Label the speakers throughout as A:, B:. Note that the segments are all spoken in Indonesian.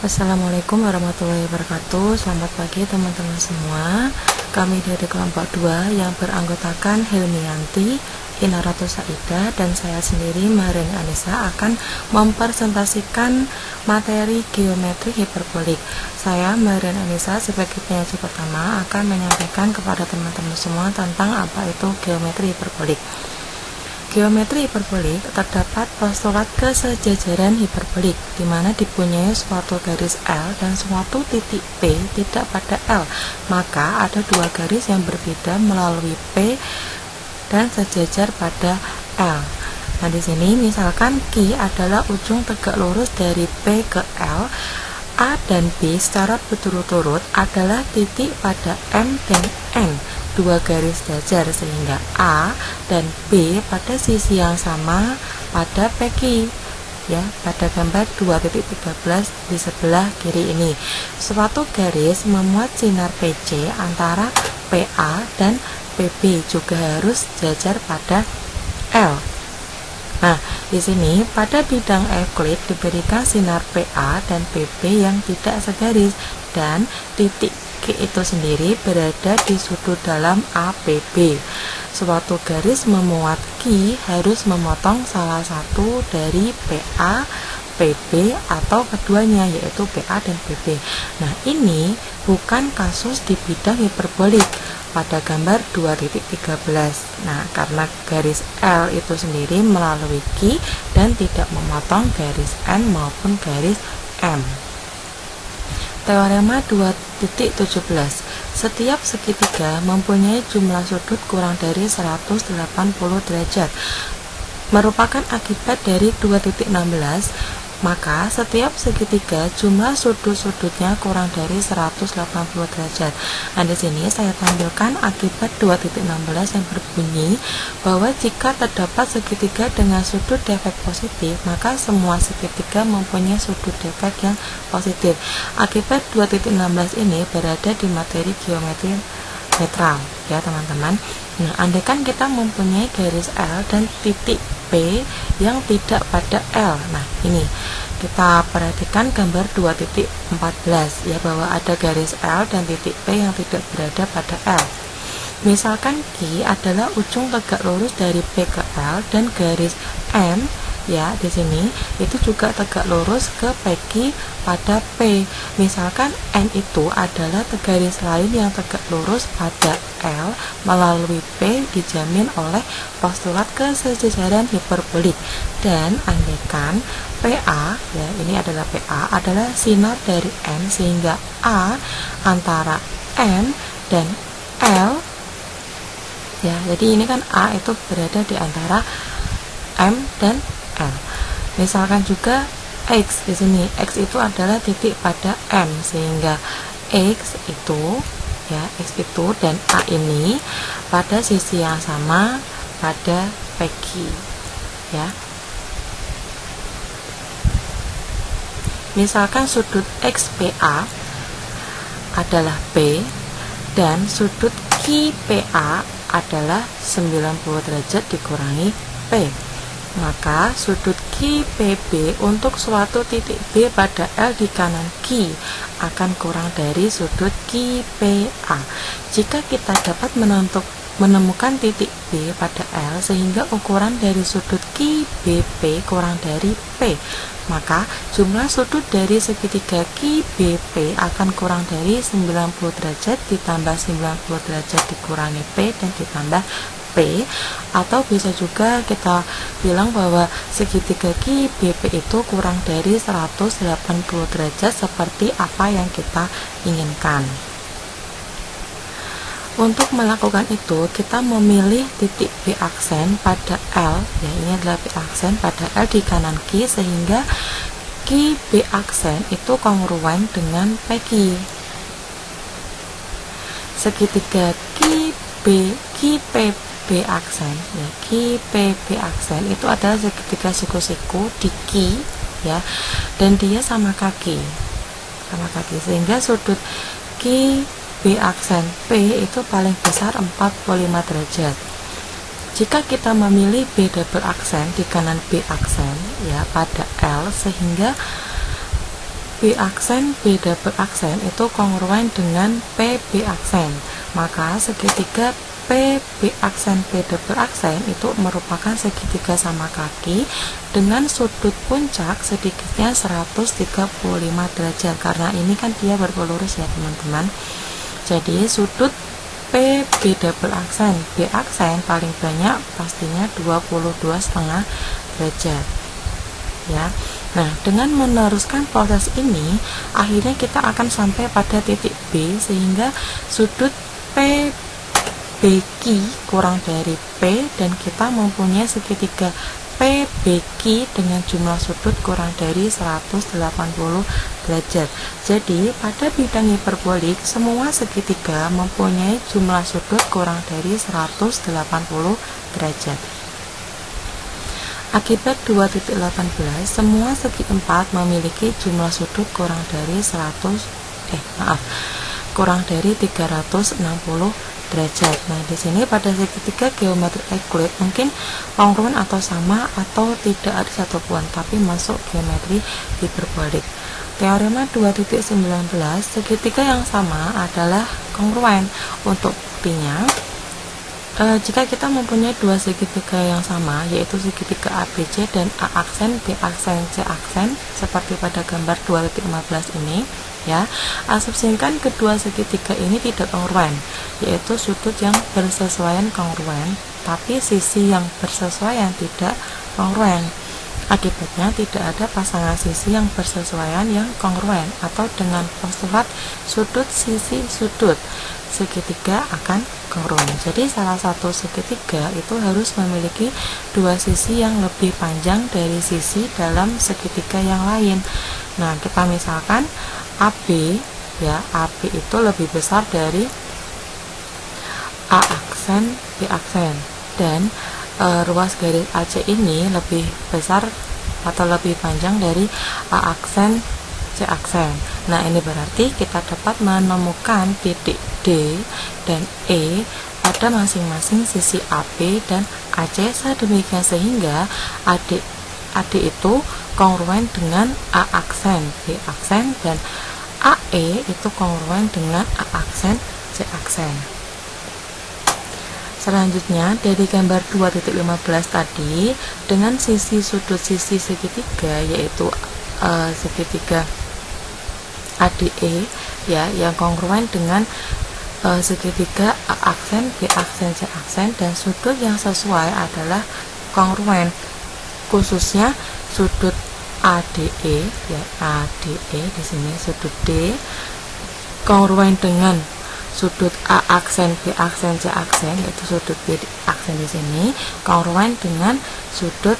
A: Assalamualaikum warahmatullahi wabarakatuh. Selamat pagi teman-teman semua. Kami dari kelompok 2 yang beranggotakan Hilmianti, Inaratul Saida, dan saya sendiri Maharani Anissa akan mempresentasikan materi geometri hiperbolik. Saya Maharani Anissa sebagai penyaji pertama akan menyampaikan kepada teman-teman semua tentang apa itu geometri hiperbolik. Geometri hiperbolik terdapat postulat kesejajaran hiperbolik, di mana dipunyai suatu garis L dan suatu titik P tidak pada L. Maka ada dua garis yang berbeda melalui P dan sejajar pada L. Nah, di sini misalkan Q adalah ujung tegak lurus dari P ke L. A dan B secara berturut-turut adalah titik pada M dan N, dua garis dajar, sehingga A dan B pada sisi yang sama pada PQ, ya, pada gambar 2.13 di sebelah kiri ini. Suatu garis memuat sinar PC antara PA dan PB juga harus jajar pada L. Nah, di sini pada bidang Euclid diberikan sinar PA dan PB yang tidak segaris, dan titik Q itu sendiri berada di sudut dalam APB. Suatu garis memuat Q harus memotong salah satu dari PA, PB, atau keduanya, yaitu PA dan PB. Nah, ini bukan kasus di bidang hiperbolik pada gambar 2.13. Nah, karena garis L itu sendiri melalui Q dan tidak memotong garis N maupun garis M. Teorema 2.17. Setiap segitiga mempunyai jumlah sudut kurang dari 180 derajat. Merupakan akibat dari 2.16. Maka setiap segitiga jumlah sudut-sudutnya kurang dari 180 derajat. Nah, di sini saya tampilkan akibat 2.16 yang berbunyi bahwa jika terdapat segitiga dengan sudut defek positif, maka semua segitiga mempunyai sudut defek yang positif. Akibat 2.16 ini berada di materi geometri netral, ya teman-teman. Nah, andaikan kita mempunyai garis L dan titik P yang tidak pada L. Nah, ini kita perhatikan gambar 2.14, ya, bahwa ada garis L dan titik P yang tidak berada pada L. Misalkan Q adalah ujung tegak lurus dari P ke L dan garis M, ya, di sini itu juga tegak lurus ke PQ pada P. Misalkan N itu adalah garis lain yang tegak lurus pada L melalui P dijamin oleh postulat kesejajaran hiperbolik. Dan andaikan PA, ya, ini adalah PA adalah sinar dari N, sehingga A antara M dan L, ya, jadi ini kan A itu berada di antara M dan L. Misalkan juga X, di sini X itu adalah titik pada M, sehingga X itu, ya, X itu dan A ini pada sisi yang sama pada PQ, ya. Misalkan sudut XPA adalah P dan sudut QPA adalah 90 derajat dikurangi P. Maka sudut QPB untuk suatu titik B pada L di kanan Q akan kurang dari sudut QPA. Jika kita dapat menemukan titik B pada L sehingga ukuran dari sudut QBP kurang dari P, maka jumlah sudut dari segitiga QBP akan kurang dari 90 derajat ditambah 90 derajat dikurangi P dan ditambah P, atau bisa juga kita bilang bahwa segitiga QBP itu kurang dari 180 derajat seperti apa yang kita inginkan. Untuk melakukan itu, kita memilih titik B aksen pada L, ya, ini adalah B aksen pada L di kanan Q, sehingga Q B aksen itu kongruen dengan PQ. Segitiga QPB aksen, ya, QPB aksen itu adalah segitiga siku-siku di Q, ya, dan dia sama kaki, sehingga sudut QB aksen P itu paling besar 45 derajat. Jika kita memilih B double aksen di kanan B aksen, ya, pada L, sehingga B aksen B double aksen itu kongruen dengan PB aksen. Maka segitiga PB aksen B double aksen itu merupakan segitiga sama kaki dengan sudut puncak sedikitnya 135 derajat. Karena ini kan dia berpelurus ya teman-teman. Jadi sudut PB double aksen B aksen paling banyak pastinya 22,5 derajat ya. Nah, dengan meneruskan proses ini akhirnya kita akan sampai pada titik B, sehingga sudut PBQ kurang dari P dan kita mempunyai segitiga PBQ dengan jumlah sudut kurang dari 180 derajat. Jadi pada bidang hiperbolik semua segitiga mempunyai jumlah sudut kurang dari 180 derajat. Akibat 2.18, semua segi 4 memiliki jumlah sudut kurang dari 360 derajat. Nah, di sini pada segitiga geometri Euclid mungkin kongruen atau sama atau tidak ada satupun, tapi masuk geometri hiperbolik. Teorema 2.19, segitiga yang sama adalah kongruen. Untuk buktinya, jika kita mempunyai dua segitiga yang sama, yaitu segitiga ABC dan A aksen, B aksen, C aksen, seperti pada gambar 2.15 ini, ya, asumsikan kedua segitiga ini tidak kongruen, yaitu sudut yang bersesuaian kongruen, tapi sisi yang bersesuaian tidak kongruen. Akibatnya tidak ada pasangan sisi yang bersesuaian yang kongruen, atau dengan postulat sudut sisi sudut segitiga akan kongruen. Jadi salah satu segitiga itu harus memiliki dua sisi yang lebih panjang dari sisi dalam segitiga yang lain. Nah, kita misalkan AB, ya, AB itu lebih besar dari A aksen B aksen, dan ruas garis AC ini lebih besar atau lebih panjang dari A aksen C aksen. Nah, ini berarti kita dapat menemukan titik D dan E pada masing-masing sisi AB dan AC, sedemikian sehingga AD itu kongruen dengan A aksen B aksen dan AE itu kongruen dengan A aksen C aksen. Selanjutnya dari gambar 2.15 tadi, dengan sisi sudut sisi segitiga yaitu segitiga ADE, ya, yang kongruen dengan segitiga A aksen B aksen C aksen, dan sudut yang sesuai adalah kongruen, khususnya sudut ADE, ya, ADE di sini sudut D kongruen dengan sudut A aksen B aksen C aksen, yaitu sudut B aksen di sini kongruen dengan sudut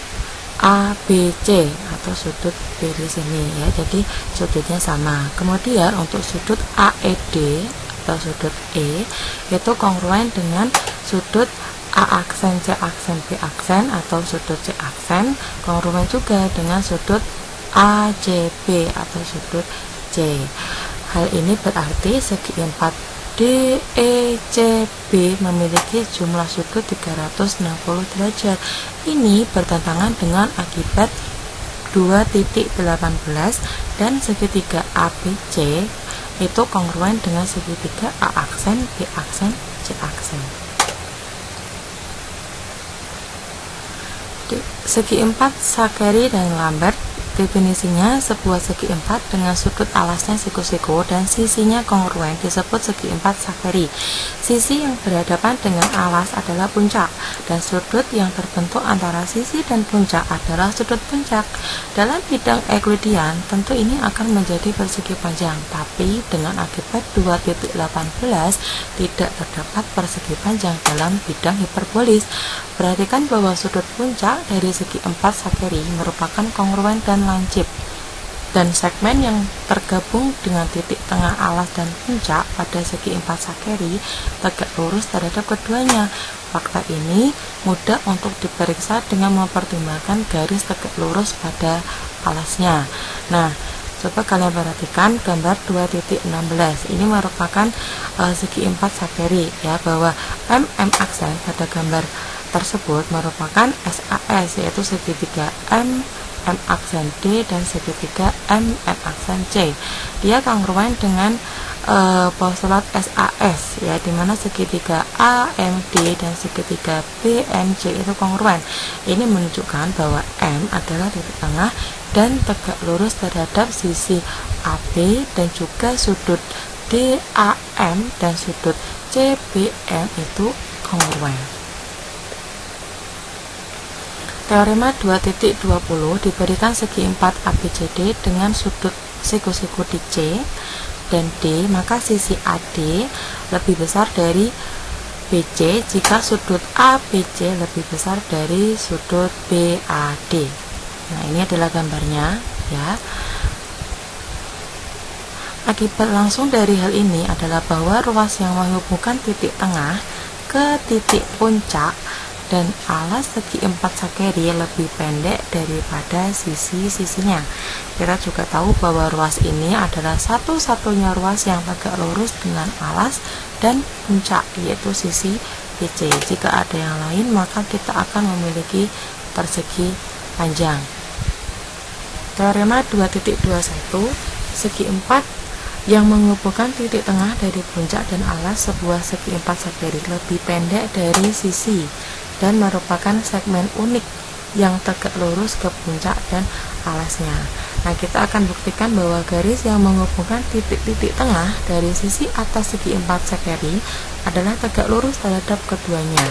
A: ABC atau sudut B di sini, ya. Jadi sudutnya sama. Kemudian untuk sudut AED atau sudut E itu kongruen dengan sudut A aksen C aksen B aksen atau sudut C aksen, kongruen juga dengan sudut ACB atau sudut C. Hal ini berarti segi 4 DECB memiliki jumlah sudut 360 derajat. Ini bertentangan dengan akibat 2.18 dan segitiga ABC itu kongruen dengan segitiga A aksen B aksen C aksen. Segi 4 Shakeri dan Lambert. Definisinya, sebuah segi 4 dengan sudut alasnya siku-siku dan sisinya kongruen disebut segi 4 Shakeri. Sisi yang berhadapan dengan alas adalah puncak, dan sudut yang terbentuk antara sisi dan puncak adalah sudut puncak. Dalam bidang Euclidean, tentu ini akan menjadi persegi panjang, tapi dengan akibat 2.18 tidak terdapat persegi panjang dalam bidang hiperbolis. Perhatikan bahwa sudut puncak dari segi 4 Shakeri merupakan kongruen dan lancip, dan segmen yang tergabung dengan titik tengah alas dan puncak pada segi 4 Shakeri tegak lurus terhadap keduanya. Fakta ini mudah untuk diperiksa dengan mempertimbangkan garis tegak lurus pada alasnya. Nah, coba kalian perhatikan gambar 2.16. Ini merupakan segi 4 Shakeri, ya, bahwa MM aksen pada gambar tersebut merupakan SAS, yaitu segitiga M aksen D dan segitiga M aksen sen C. Dia kongruen dengan postulat SAS ya, dimana segitiga AMD dan segitiga BMC itu kongruen. Ini menunjukkan bahwa M adalah titik tengah dan tegak lurus terhadap sisi AB, dan juga sudut DAM dan sudut CBM itu kongruen. Teorema 2.20 diberikan segi 4 ABCD dengan sudut siku-siku di C dan D, maka sisi AD lebih besar dari BC jika sudut ABC lebih besar dari sudut BAD. Nah, ini adalah gambarnya ya. Akibat langsung dari hal ini adalah bahwa ruas yang menghubungkan titik tengah ke titik puncak dan alas segi 4 sakeri lebih pendek daripada sisi-sisinya. Kita juga tahu bahwa ruas ini adalah satu-satunya ruas yang tegak lurus dengan alas dan puncak, yaitu sisi BC. Jika ada yang lain, maka kita akan memiliki persegi panjang. Teorema 2.21, segi 4 yang menghubungkan titik tengah dari puncak dan alas sebuah segi 4 sakeri lebih pendek dari sisi dan merupakan segmen unik yang tegak lurus ke puncak dan alasnya. Nah, kita akan buktikan bahwa garis yang menghubungkan titik-titik tengah dari sisi atas segi 4 sakeri adalah tegak lurus terhadap keduanya.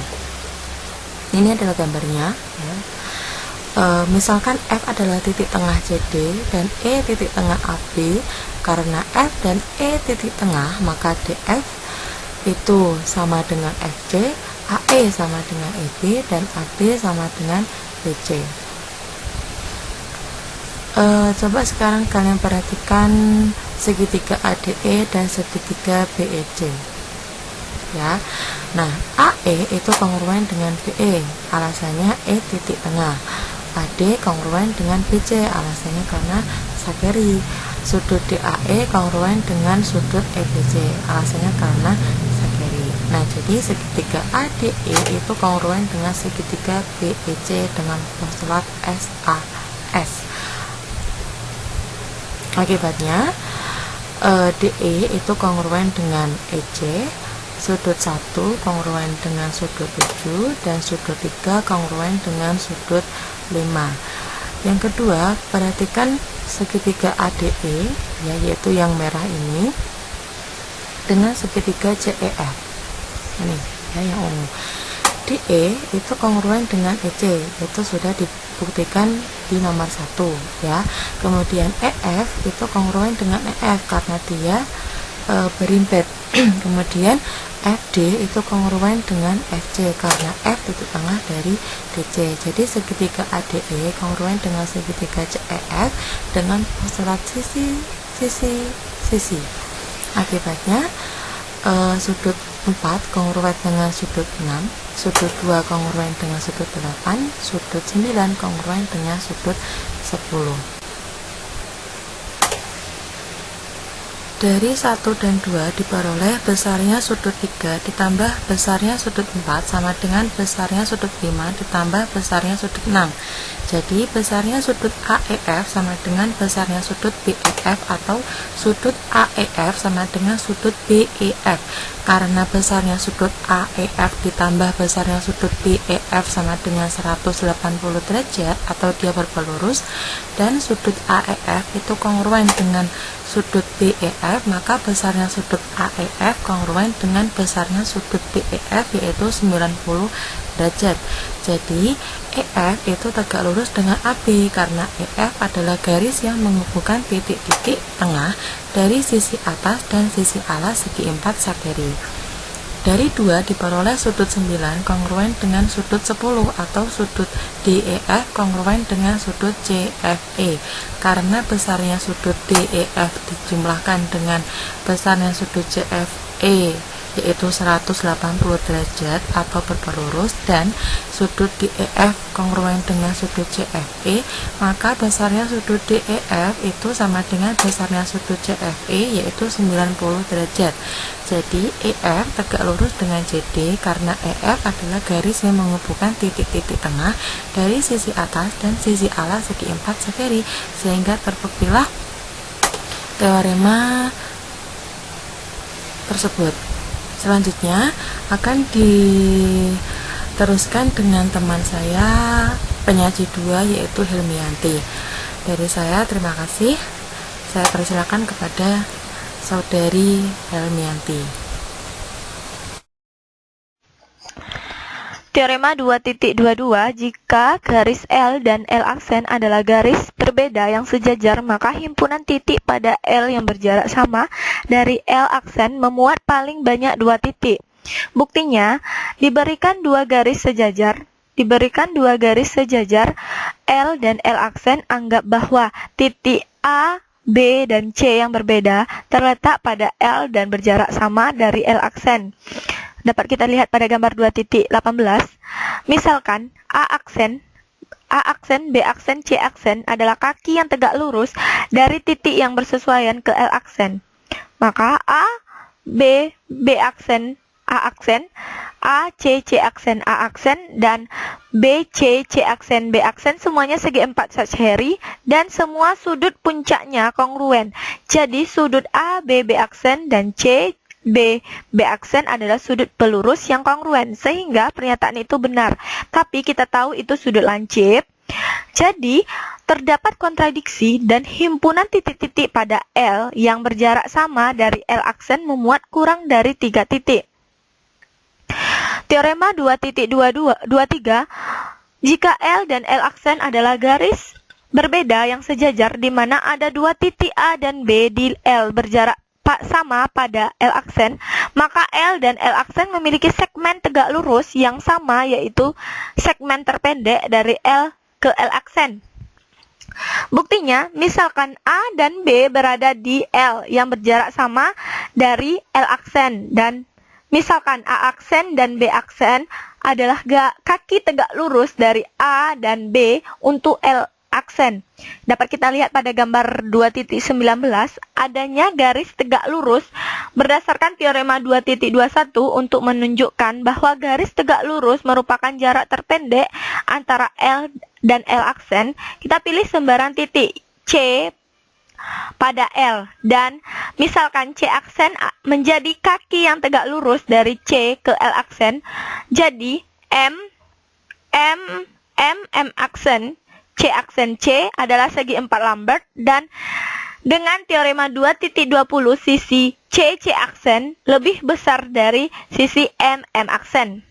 A: Ini adalah gambarnya ya. Misalkan F adalah titik tengah CD dan E titik tengah AB. Karena F dan E titik tengah, maka DF itu sama dengan FC, AE sama dengan EB, dan AD sama dengan BC. Coba sekarang kalian perhatikan segitiga ADE dan segitiga BEC ya. Nah, AE itu kongruen dengan BE, alasannya E titik tengah. AD kongruen dengan BC, alasannya karena sakeri. Sudut DAE kongruen dengan sudut EBC, alasannya karena sakeri. Nah, jadi segitiga ADE itu kongruen dengan segitiga BEC dengan postulat SAS. Akibatnya DE itu kongruen dengan EC, sudut 1 kongruen dengan sudut 7, dan sudut 3 kongruen dengan sudut 5. Yang kedua, perhatikan segitiga ADE ya, yaitu yang merah ini dengan segitiga CEF. Ini ya, yang ungu. DE itu kongruen dengan EC, itu sudah dibuktikan di nomor 1 ya. Kemudian EF itu kongruen dengan EF karena dia berimpit. Kemudian FD itu kongruen dengan FC karena F titik tengah dari DC. Jadi segitiga ADE kongruen dengan segitiga CEF dengan postulat sisi. Akibatnya sudut 4 kongruen dengan sudut 6, sudut 2 kongruen dengan sudut 8, sudut 9 kongruen dengan sudut 10. Dari 1 dan 2 diperoleh besarnya sudut 3 ditambah besarnya sudut 4 sama dengan besarnya sudut 5 ditambah besarnya sudut 6. Jadi besarnya sudut AEF sama dengan besarnya sudut BEF atau sudut AEF sama dengan sudut BEF. Karena besarnya sudut AEF ditambah besarnya sudut BEF sama dengan 180 derajat atau dia berpelurus, dan sudut AEF itu kongruen dengan sudut BEF, maka besarnya sudut AEF kongruen dengan besarnya sudut BEF yaitu 90 derajat. Jadi EF itu tegak lurus dengan AB karena EF adalah garis yang menghubungkan titik-titik tengah dari sisi atas dan sisi alas segi 4 sakeri. Dari 2 diperoleh sudut 9 kongruen dengan sudut 10 atau sudut DEF kongruen dengan sudut CFE. Karena besarnya sudut DEF dijumlahkan dengan besarnya sudut CFE yaitu 180 derajat atau berpelurus, dan sudut DEF kongruen dengan sudut CFE, maka besarnya sudut DEF itu sama dengan besarnya sudut CFE yaitu 90 derajat. Jadi EF tegak lurus dengan CD karena EF adalah garis yang menghubungkan titik-titik tengah dari sisi atas dan sisi alas segi 4 sakeri, sehingga terbuktilah teorema tersebut. Selanjutnya akan diteruskan dengan teman saya penyaji 2 yaitu Hilmianti. Dari saya terima kasih. Saya persilakan kepada saudari Hilmianti.
B: Teorema 2.22, jika garis L dan L aksen adalah garis berbeda yang sejajar, maka himpunan titik pada L yang berjarak sama dari L aksen memuat paling banyak 2 titik. Buktinya, diberikan dua garis sejajar, L dan L aksen, anggap bahwa titik A, B, dan C yang berbeda terletak pada L dan berjarak sama dari L aksen. Dapat kita lihat pada gambar 2.18. Misalkan A aksen, B aksen, C aksen adalah kaki yang tegak lurus dari titik yang bersesuaian ke L aksen. Maka A, B, B aksen, A aksen, A, C, C aksen, A aksen, dan B, C, C aksen, B aksen semuanya segi 4 Sagheri dan semua sudut puncaknya kongruen. Jadi sudut A, B, B aksen, dan C, B, B aksen adalah sudut pelurus yang kongruen, sehingga pernyataan itu benar. Tapi kita tahu itu sudut lancip. Jadi, terdapat kontradiksi dan himpunan titik-titik pada L yang berjarak sama dari L aksen memuat kurang dari 3 titik. Teorema 2.23, jika L dan L aksen adalah garis berbeda yang sejajar di mana ada 2 titik A dan B di L berjarak sama pada L aksen, maka L dan L aksen memiliki segmen tegak lurus yang sama, yaitu segmen terpendek dari L ke L aksen. Buktinya, misalkan A dan B berada di L yang berjarak sama dari L aksen, dan misalkan A aksen dan B aksen adalah kaki tegak lurus dari A dan B untuk L aksen. Dapat kita lihat pada gambar 2.19 adanya garis tegak lurus berdasarkan teorema 2.21 untuk menunjukkan bahwa garis tegak lurus merupakan jarak terpendek antara L dan L aksen. Kita pilih sembarang titik C pada L, dan misalkan C aksen menjadi kaki yang tegak lurus dari C ke L aksen. Jadi M aksen, C aksen C adalah segi 4 Lambert, dan dengan teorema 2.20 sisi C aksen lebih besar dari sisi M aksen.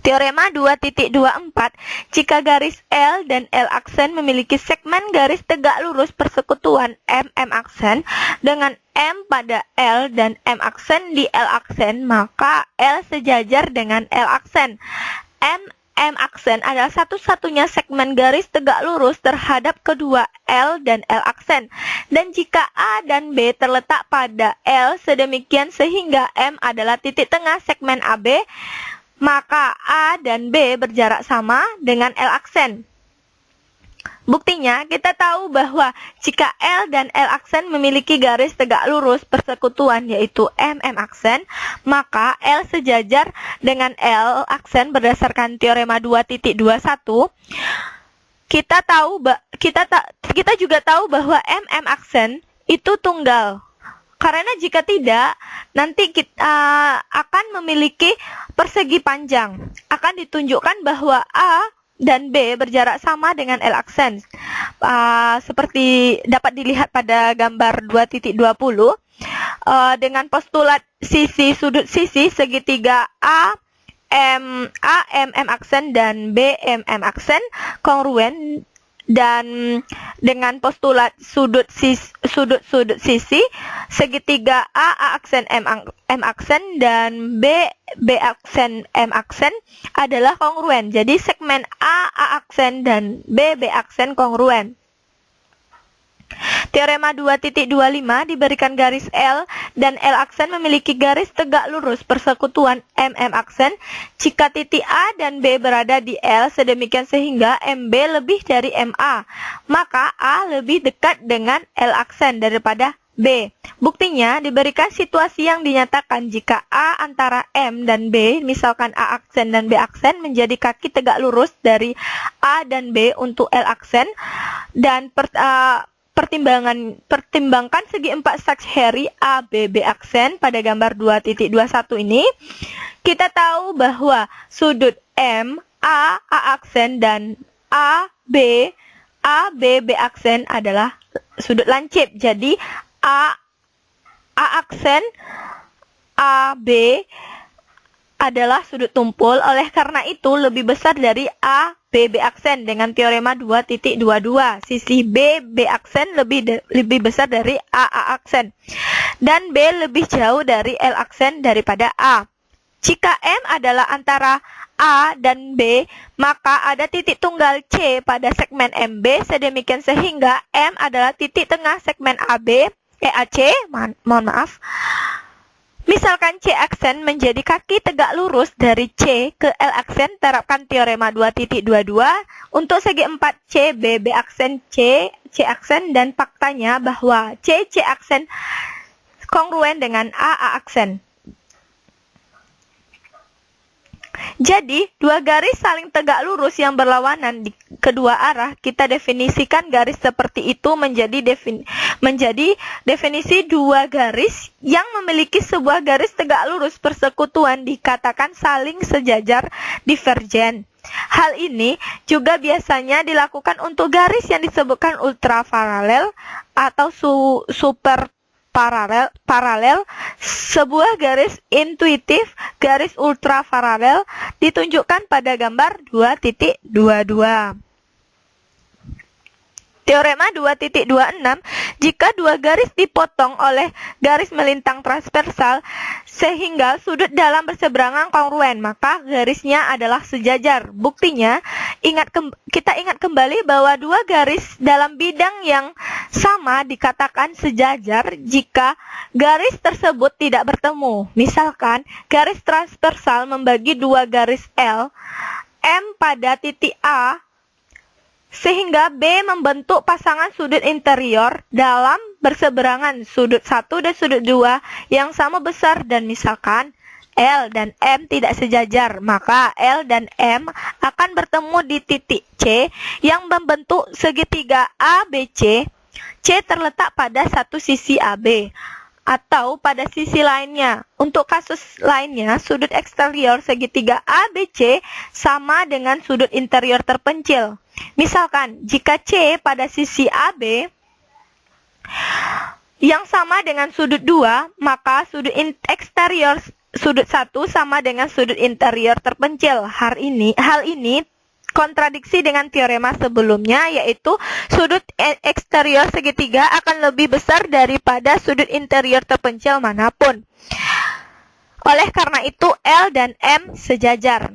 B: Teorema 2.24, jika garis L dan L aksen memiliki segmen garis tegak lurus persekutuan M aksen dengan M pada L dan M aksen di L aksen, maka L sejajar dengan L aksen. M aksen adalah satu-satunya segmen garis tegak lurus terhadap kedua L dan L aksen. Dan jika A dan B terletak pada L sedemikian sehingga M adalah titik tengah segmen AB, maka A dan B berjarak sama dengan L aksen. Buktinya, kita tahu bahwa jika L dan L aksen memiliki garis tegak lurus persekutuan yaitu M aksen, maka L sejajar dengan L aksen berdasarkan teorema 2.21. Kita juga tahu bahwa M aksen itu tunggal. Karena jika tidak, nanti kita akan memiliki persegi panjang. Akan ditunjukkan bahwa A dan B berjarak sama dengan L aksen. Seperti dapat dilihat pada gambar 2.20, dengan postulat sudut sisi segitiga A M aksen dan B M aksen kongruen, dan dengan postulat sudut sisi segitiga A aksen M aksen dan B aksen M aksen adalah kongruen. Jadi segmen A aksen dan B aksen kongruen. Teorema 2.25, diberikan garis L dan L aksen memiliki garis tegak lurus persekutuan M aksen jika titik A dan B berada di L sedemikian sehingga MB lebih dari MA, maka A lebih dekat dengan L aksen daripada B. Buktinya, diberikan situasi yang dinyatakan jika A antara M dan B, misalkan A aksen dan B aksen menjadi kaki tegak lurus dari A dan B untuk L aksen, dan pertimbangkan segi 4 Sacheri A, B, B aksen pada gambar 2.21 ini, kita tahu bahwa sudut M, A aksen dan A, B, B aksen adalah sudut lancip. Jadi A aksen, A, B adalah sudut tumpul, oleh karena itu lebih besar dari A, B aksen dengan teorema 2.22. Sisi B aksen lebih besar dari A aksen. Dan B lebih jauh dari L aksen daripada A. Jika M adalah antara A dan B, maka ada titik tunggal C pada segmen MB, sedemikian sehingga M adalah titik tengah segmen AC, Misalkan C aksen menjadi kaki tegak lurus dari C ke L aksen, terapkan teorema 2.22 untuk segi 4C, B aksen, C aksen, dan faktanya bahwa C aksen kongruen dengan A aksen. Jadi, dua garis saling tegak lurus yang berlawanan di kedua arah, kita definisikan garis seperti itu menjadi definisi dua garis yang memiliki sebuah garis tegak lurus persekutuan dikatakan saling sejajar divergen. Hal ini juga biasanya dilakukan untuk garis yang disebutkan ultraparalel atau super paralel. Sebuah garis intuitif, garis ultraparalel ditunjukkan pada gambar 2.22. Teorema 2.26, jika dua garis dipotong oleh garis melintang transversal sehingga sudut dalam berseberangan kongruen, maka garisnya adalah sejajar. Buktinya, kita ingat kembali bahwa dua garis dalam bidang yang sama dikatakan sejajar jika garis tersebut tidak bertemu. Misalkan, garis transversal membagi dua garis L, M pada titik A, sehingga B membentuk pasangan sudut interior dalam berseberangan sudut 1 dan sudut 2 yang sama besar, dan misalkan L dan M tidak sejajar, maka L dan M akan bertemu di titik C yang membentuk segitiga ABC. C terletak pada satu sisi AB atau pada sisi lainnya. Untuk kasus lainnya, sudut eksterior segitiga ABC sama dengan sudut interior terpencil. Misalkan, jika C pada sisi AB yang sama dengan sudut 2, maka sudut eksterior sudut 1 sama dengan sudut interior terpencil. Hal ini kontradiksi dengan teorema sebelumnya, yaitu sudut eksterior segitiga akan lebih besar daripada sudut interior terpencil manapun. Oleh karena itu, L dan M sejajar.